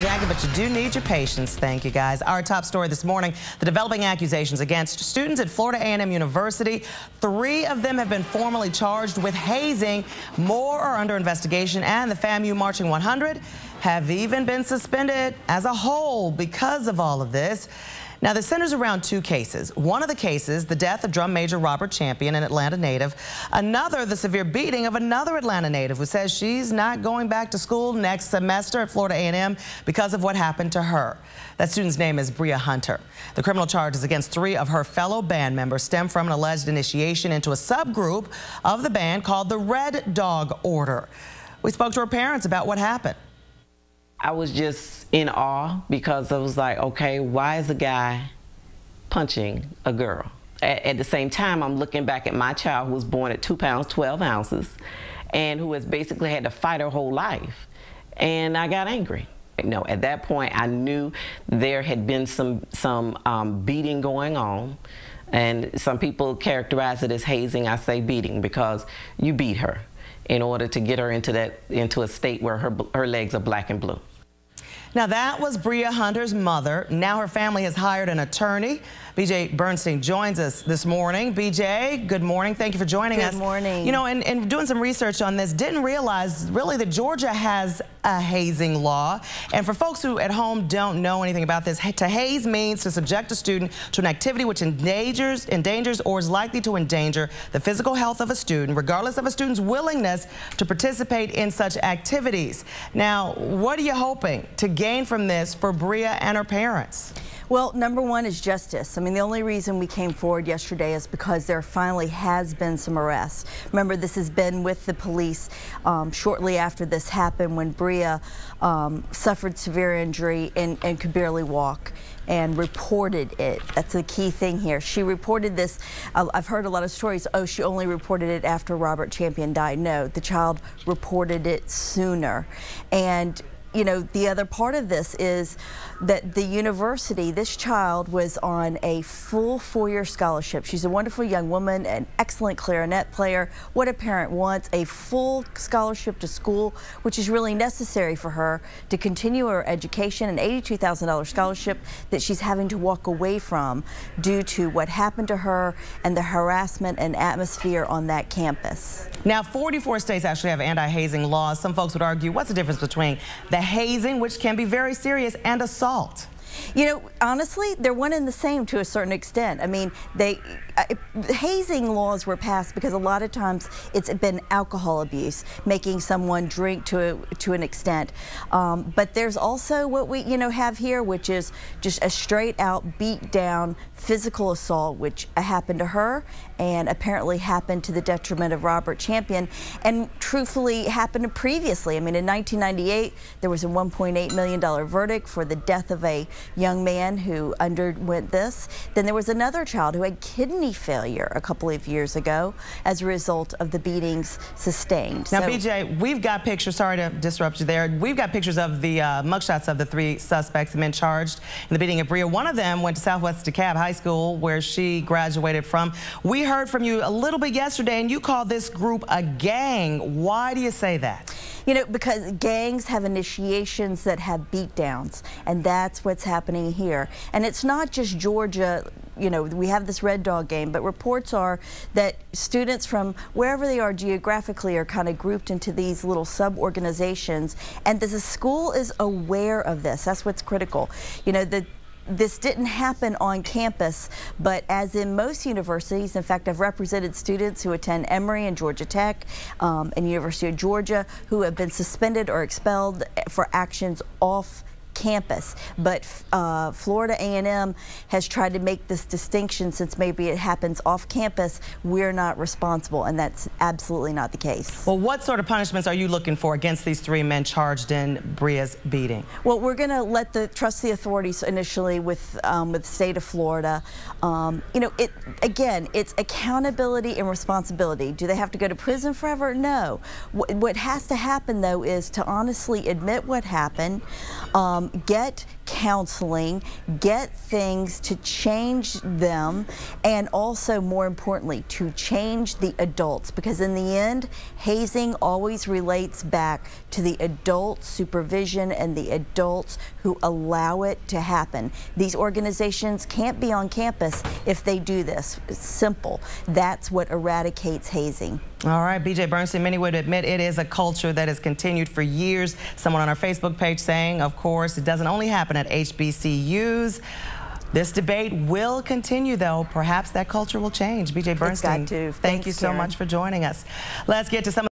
Jackie, but you do need your patience. Thank you, guys. Our top story this morning, the developing accusations against students at Florida A&M University. 3 of them have been formally charged with hazing. More are under investigation, and the FAMU Marching 100 have even been suspended as a whole because of all of this. Now, this centers around 2 cases. One of the cases, the death of drum major Robert Champion, an Atlanta native. Another, the severe beating of another Atlanta native who says she's not going back to school next semester at Florida A&M because of what happened to her. That student's name is Bria Hunter. The criminal charges against 3 of her fellow band members stem from an alleged initiation into a subgroup of the band called the Red Dog Order. We spoke to her parents about what happened. I was just in awe because I was like, okay, why is a guy punching a girl? At the same time, I'm looking back at my child who was born at 2 pounds, 12 ounces, and who has basically had to fight her whole life. And I got angry. No, at that point, I knew there had been some beating going on. And some people characterize it as hazing. I say beating because you beat her in order to get her into a state where her legs are black and blue. Now, that was Bria Hunter's mother. Now her family has hired an attorney. BJ Bernstein joins us this morning. BJ, good morning. Thank you for joining us. Good morning. You know, and doing some research on this, didn't realize really that Georgia has a hazing law. And for folks who at home don't know anything about this, to haze means to subject a student to an activity which endangers or is likely to endanger the physical health of a student, regardless of a student's willingness to participate in such activities. Now, what are you hoping to gain from this for Bria and her parents? Well, number one is justice. I mean, the only reason we came forward yesterday is because there finally has been some arrests. Remember, this has been with the police shortly after this happened, when Bria suffered severe injury and could barely walk, and reported it. That's the key thing here. She reported this. I've heard a lot of stories. Oh, she only reported it after Robert Champion died. No, the child reported it sooner. And you know, the other part of this is that the university, this child was on a full 4-year scholarship. She's a wonderful young woman, an excellent clarinet player. What a parent wants, a full scholarship to school, which is really necessary for her to continue her education, an $82,000 scholarship that she's having to walk away from due to what happened to her and the harassment and atmosphere on that campus. Now, 44 states actually have anti-hazing laws. Some folks would argue, what's the difference between the hazing, which can be very serious, and assault? You know, honestly, they're one and the same to a certain extent. I mean, hazing laws were passed because a lot of times it's been alcohol abuse, making someone drink to an extent. But there's also what we, have here, which is just a straight out beat down physical assault, which happened to her and apparently happened to the detriment of Robert Champion, and truthfully happened previously. I mean, in 1998, there was a $1.8 million verdict for the death of a young man who underwent this. Then there was another child who had kidney failure a couple of years ago as a result of the beatings sustained. Now, BJ, we've got pictures, sorry to disrupt you there, we've got pictures of the mugshots of the 3 suspects and men charged in the beating of Bria. One of them went to Southwest DeKalb High School, where she graduated from. We heard from you a little bit yesterday, and you called this group a gang. Why do you say that? You know, because gangs have initiations that have beatdowns, and that's what's happening here. And it's not just Georgia. You know, we have this Red Dog game, but reports are that students from wherever they are geographically are kind of grouped into these little sub-organizations, and the school is aware of this. That's what's critical. You know, this didn't happen on campus, but as in most universities, in fact, I've represented students who attend Emory and Georgia Tech and University of Georgia who have been suspended or expelled for actions off campus. But Florida A&M has tried to make this distinction, since maybe it happens off campus, we're not responsible, and that's absolutely not the case. Well, what sort of punishments are you looking for against these 3 men charged in Bria's beating? Well, we're going to trust the authorities initially with the state of Florida. You know, it's accountability and responsibility. Do they have to go to prison forever? No. What has to happen, though, is to honestly admit what happened, get counseling, get things to change them, and also, more importantly, to change the adults, because in the end, hazing always relates back to the adult supervision and the adults who allow it to happen. These organizations can't be on campus if they do this. It's simple. That's what eradicates hazing. All right, BJ Bernstein, many would admit it is a culture that has continued for years. Someone on our Facebook page saying, of course, it doesn't only happen at HBCUs. This debate will continue, though. Perhaps that culture will change. BJ Bernstein, It's got to. Thank you so much for joining us. Let's get to some